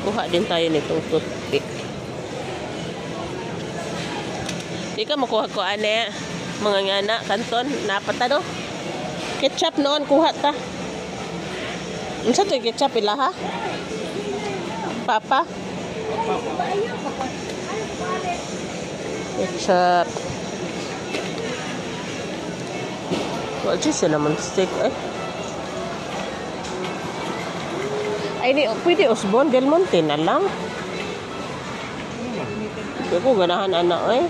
Kuha din tayo nitong toothpick. Di ka makuha ko ane. Mga ngana, kanton, napata no? Ketchup noon, kuha ta. Unsa to ketchup ila ha? Papa? Ketchup. Wala siya naman steak eh. Ay, di, pwede Osborne Del Monte na lang. Hindi ko ganahan anak eh.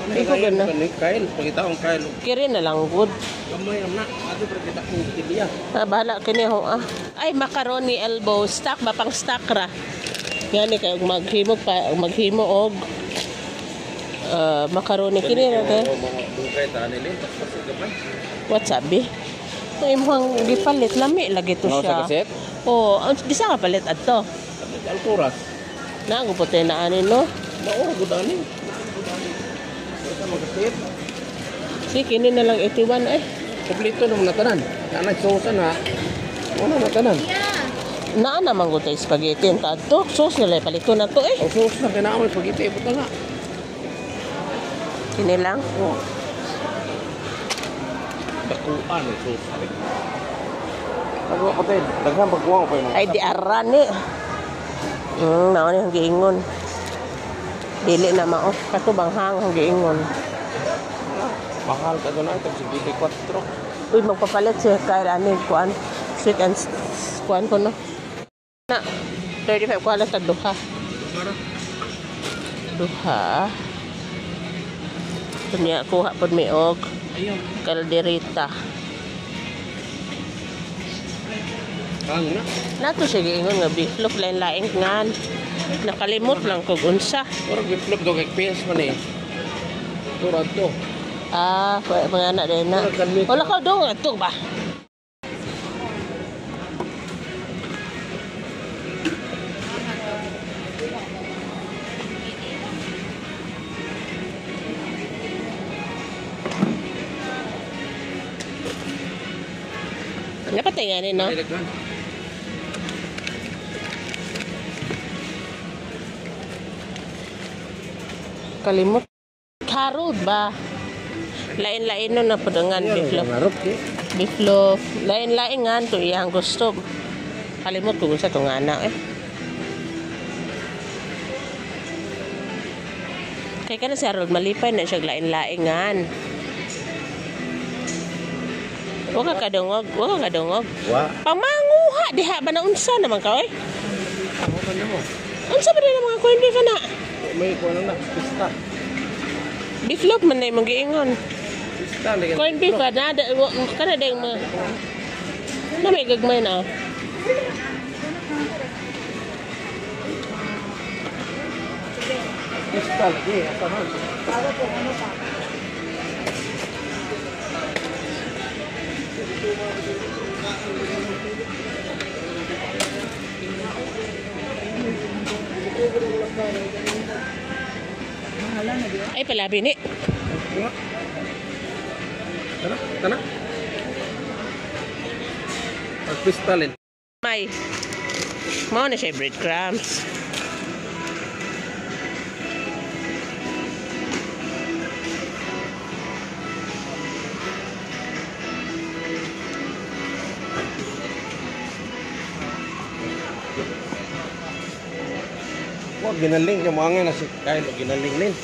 Hindi ko ganahan. Kail, pagkita akong kail. Kiri na lang good. Kamay naman na. Ato pagkita akong tibiya. Bahala kini ho ah. Ay, macaroni elbow. Stock ba pang stock ra? Yan eh, kayo maghimo og macaroni kini ra kay. Dugay ta nilin. What sabi? Ito imong gipalit lami lagi to siya. Oh, bisa ka palit adto. Alturas. Na ko puti na ani no. Mao gud ani. Sa magasit. Si kini na lang 81 eh. Kompleto nung natanan. Na sauce na. Ano natanan? Na naman ko tay spaghetti ta to. Sauce nila palito na to eh. O sauce na kailangan spaghetti puta nga. Kini lang. Oh. Dakuan ang sauce. Ako patay. Daghang pagkuha ko pa yung. Ay di aran eh. Mao ni ang giingon. Dili na mao katubang hang ang giingon. Mahal ka doon ay tag 24. Uy magpapalit siya kay ani kuan sweet and kuan ko no. Na 35 ko ala tag duha. Duha. Kunya kuha pod mi og kaldereta. Ang na. Nato siya giingon nga beef loaf lain-lain ngan. Nakalimot lang kog unsa. Orang biplop do kay PS man eh. Turad to. Ah, mga anak din na. Wala ka dong ato ba? Napatay nga rin, no? Kalimot. Karod ba? Lain-lain no na padangan beef loaf. Beef loaf. Lain-lain nga to iyang gusto. Kalimot ko sa itong anak eh. Kaya ka na si Harold malipay na siya lain-lain nga. Huwag ka kadungog. Huwag ka kadungog. Pamanguha. Diha ba na unsa naman ka eh? Ako ka na mo. Unsa ba na mga corned beef na? May kuha na. Pista. Beef loaf man na yung mag-iingon. Corned beef ba? Kana na yung mga... Na may gagmay na. Pista lagi. Asa man. Ay palabi ni. Tana. Pagpistalin. May. Mao na siya breadcrumbs. Wag ginaling yung mga nga si Kyle ginaling nin.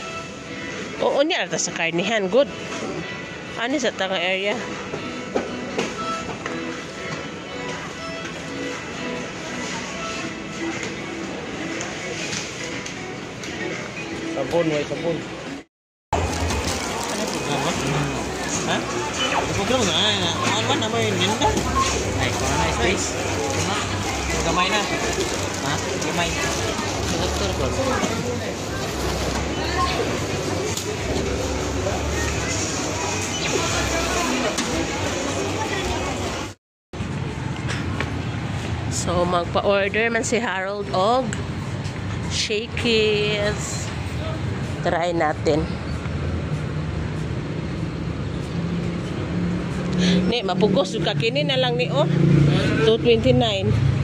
Oo niya ata sa karnihan. Good. Ano sa tanga area? Sabon, may sabon. Ha? Program na ano man naman yun din ka? Ay, kung na space. Gamay na. Ha? Gamay. Doktor ko. So magpa-order man si Harold og shakies. Try natin. Ni mapugos ka kini na lang ni oh. 229.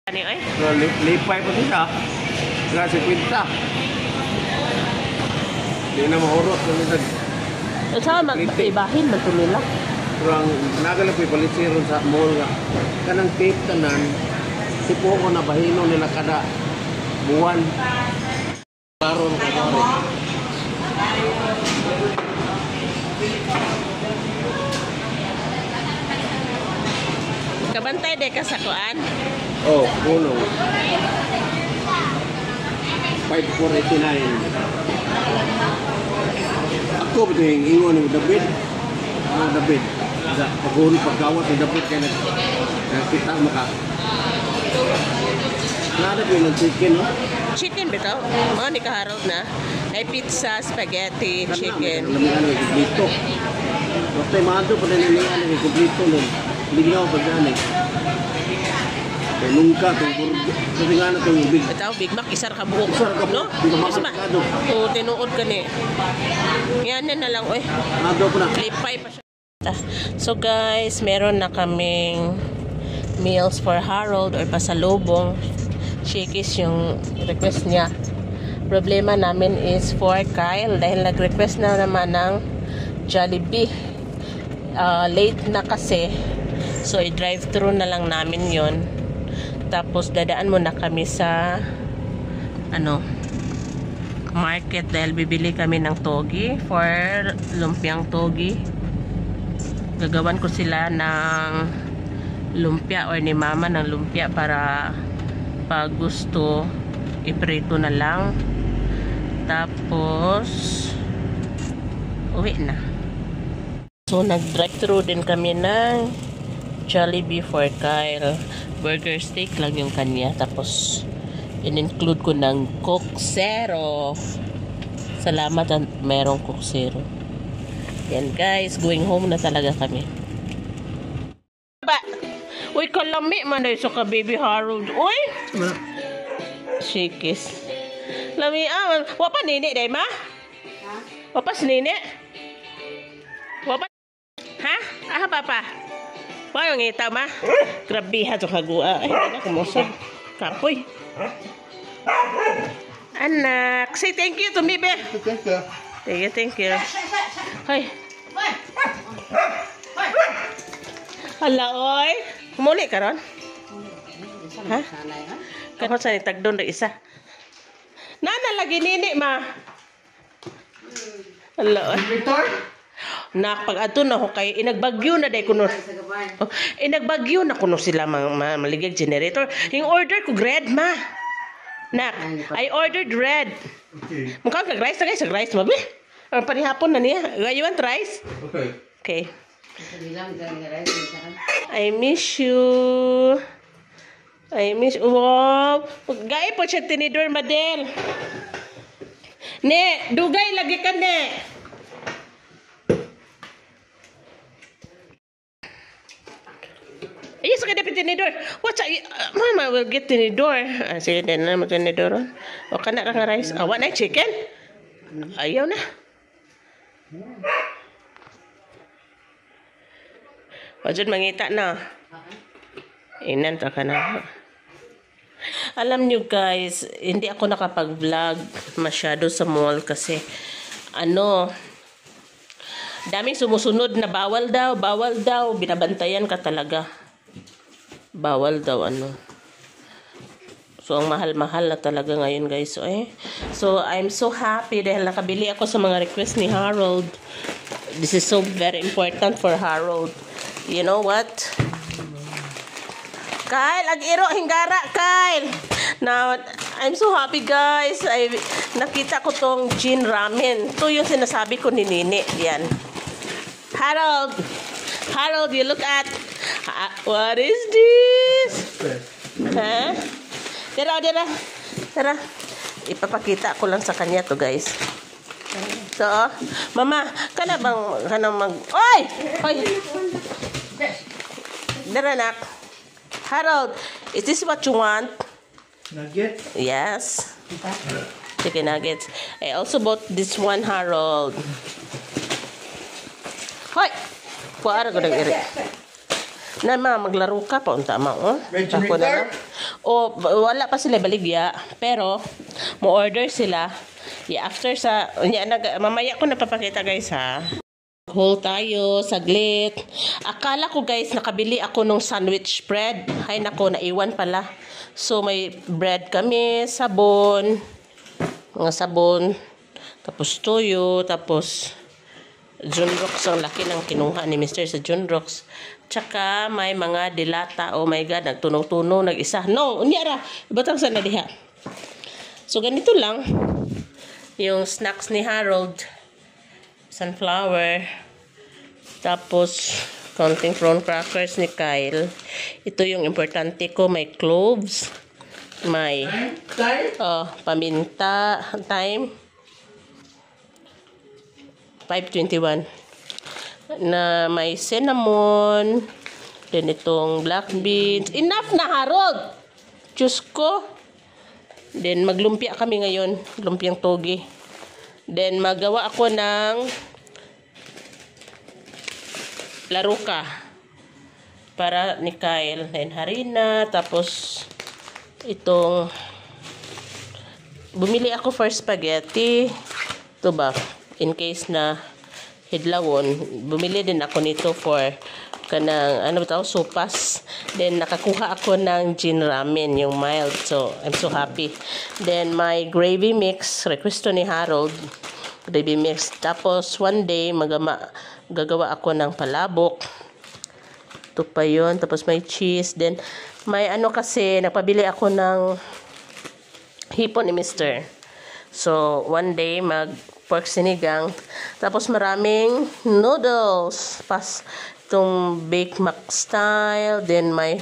Ano ay? Lipay pa siya. Kasi kwinta. Hindi na mahurot. Saan mag-ibahin man tumila? Kurang nagalap yung palisiron sa mall nga. Kanang tape tanan, tipo ko na bahino nila kada buwan. Karon ka mare. Kabantay de ka sa kuan. Oh, puno. 5489. Ako ba yung ingon ng David? Ano David? Pag-uri pagkawat ng David kaya nagkita maka. Narap yun ng chicken, no? Chicken bitaw. Mga ni kaharot na. Ay pizza, spaghetti, chicken. Lamihan ng kumplito. Basta yung mga doon, pala nilihan ng kumplito nun. Lignaw pag-ano eh. Kaya nungka, kasi nga na itong big. Bitaw, Big Mac, isar ka buok. Isar ka buok. No? Di ka Isma. makakado. Oo, tinuod ka ni. Yan na lang, oy. Nado ko na. Lipay pa siya. So guys, meron na kaming meals for Harold or pasalubong. Shakey's yung request niya. Problema namin is for Kyle dahil nag-request na naman ng Jollibee. Late na kasi. So i-drive-thru na lang namin yon. Tapos dadaan muna kami sa market dahil bibili kami ng togi for lumpiang togi. Gagawan ko sila ng lumpia or ni mama ng lumpia para pag gusto iprito na lang. Tapos uwi na. So nag-drive-thru din kami ng Jollibee for Kyle. Burger steak lang yung kanya. Tapos in-include ko ng Coke Zero. Salamat at merong Coke Zero. Yan guys, going home na talaga kami. Uy, kalami man na iso ka baby Harold. Uy! Shakey's. Lami wapa nini day ma? Wapa nini? Wapa? Ha? Aha papa? Wala yung itaw ma? Grabe ha ito kagua. Ay, hindi na kumusog. Kapoy. Anak, say thank you to me be. Thank you. Hoy. Hala oy. Muli ka ron? Ha? Kahit sa nitagdon na isa. Nana lagi nini ma. Hala oy. Pag-ato na ko kay inagbagyo na day kuno. Oh, inagbagyo na kuno sila maligag generator. Yung order ko red ma. Nak, I ordered red. Okay. Mukhang kag-rice na guys, rice mabi. Or panihapon na niya. You want rice? Okay. Okay. I miss you. Wow. Gaya po siya tinidor madel. Ne, dugay lagi ka ne. Yes, okay, dapat tinidor. What's up? Mama will get tinidor. Sige, din na mo tinidor. O ka na ka nga rice. Awa na chicken? Ayaw na. Wajud mangita na. Inan ta ka na. Alam nyo guys, hindi ako nakapag-vlog masyado sa mall kasi daming sumusunod na bawal daw, binabantayan ka talaga. Bawal daw So ang mahal-mahal na talaga ngayon guys. So I'm so happy dahil nakabili ako sa mga request ni Harold. This is so very important for Harold. You know what? Kyle, ag-iro hinggara, Kyle. Now, I'm so happy guys. Nakita ko tong Jin Ramen. Ito yung sinasabi ko ni Nini. Yan. Harold, you look at what is this? Huh? Tara. Ipapakita ko lang sa kanya to guys. So, mama, kanang Oy! Dara nak. Harold, is this what you want? Nuggets? Yes. Chicken nuggets. I also bought this one, Harold. Hoy! Kuara ko iri. Na maglaro ka pa unta ma oh. Ako na lang. O wala pa sila baligya, pero mo order sila. Yeah, after sa mamaya ko napapakita guys ha. Hold tayo, saglit. Akala ko guys, nakabili ako nung sandwich bread. Hay nako, naiwan pala. So may bread kami, sabon, mga sabon, tapos toyo, tapos Junrox, ang laki ng kinuha ni Mr. sa Junrox. Tsaka may mga dilata. Oh my God, nagtunog-tunog, nag-isa. No, unyara, batang sa nadiha. So ganito lang yung snacks ni Harold. Sunflower, tapos counting prawn crackers ni Kyle. Ito yung importante ko, may cloves, may paminta, time 5:21 na may cinnamon, then itong black beans. Enough na Harold, Diyos ko. Then maglumpia kami ngayon, lumpiang togi. Then magawa ako ng laruka para ni Kyle. Then harina, tapos itong bumili ako for spaghetti. Ito ba? In case na hidlawon, bumili din ako nito for kanang sopas. Then nakakuha ako ng gin ramen, yung mild. So I'm so happy. Then my gravy mix, request ni Harold, gravy mix. Tapos one day gagawa ako ng palabok. Ito pa yun. Tapos may cheese. Then may kasi nagpabili ako ng hipon ni Mr. So one day mag pork sinigang. Tapos maraming noodles. Itong Bake Mac style, then may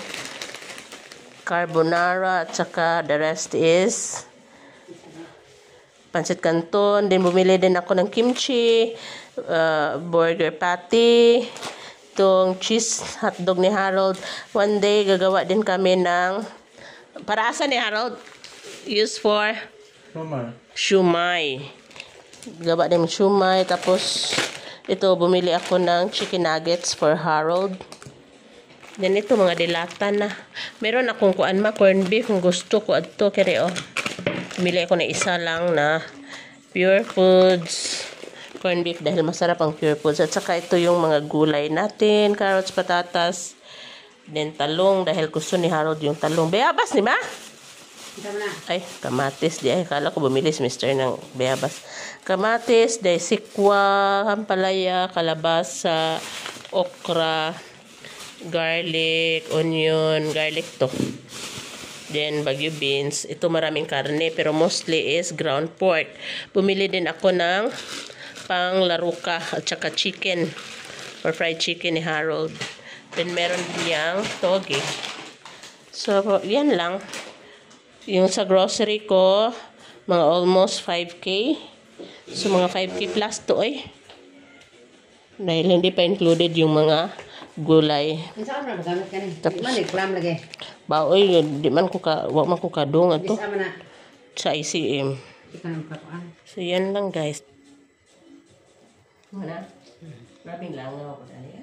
carbonara, at saka the rest is pancit canton. Then bumili din ako ng kimchi, burger patty, itong cheese hotdog ni Harold. One day gagawa din kami ng para asa ni Harold? Use for shumai. Gawa din shumai. Tapos ito, bumili ako ng chicken nuggets for Harold. Then ito, mga dilata na. Meron akong corned beef kung gusto ko. Ato, kere, oh. Bumili ako na isa lang na Pure Foods corned beef dahil masarap ang Pure Foods. At saka ito yung mga gulay natin. Carrots, patatas. Then talong dahil gusto ni Harold yung talong. Bayabas ni ma? Ay, kamatis. Di ay, kala ko bumili si Mr. ng bayabas. Kamatis, dahil sikwa, hampalaya, kalabasa, okra, garlic, onion, garlic to. Then, bagyo beans. Ito maraming karne, pero mostly is ground pork. Bumili din ako ng panglaruka at saka chicken or fried chicken ni Harold. Then, meron diyang togi. So, yan lang. Yung sa grocery ko, mga almost 5K. So, mga 5K plus to eh. Dahil hindi pa included yung mga gulay. Tapos, baoy, di man ko wag man ko kadung ato sa ICM. So, yan lang guys. Mana? Maraming langaw ko dali.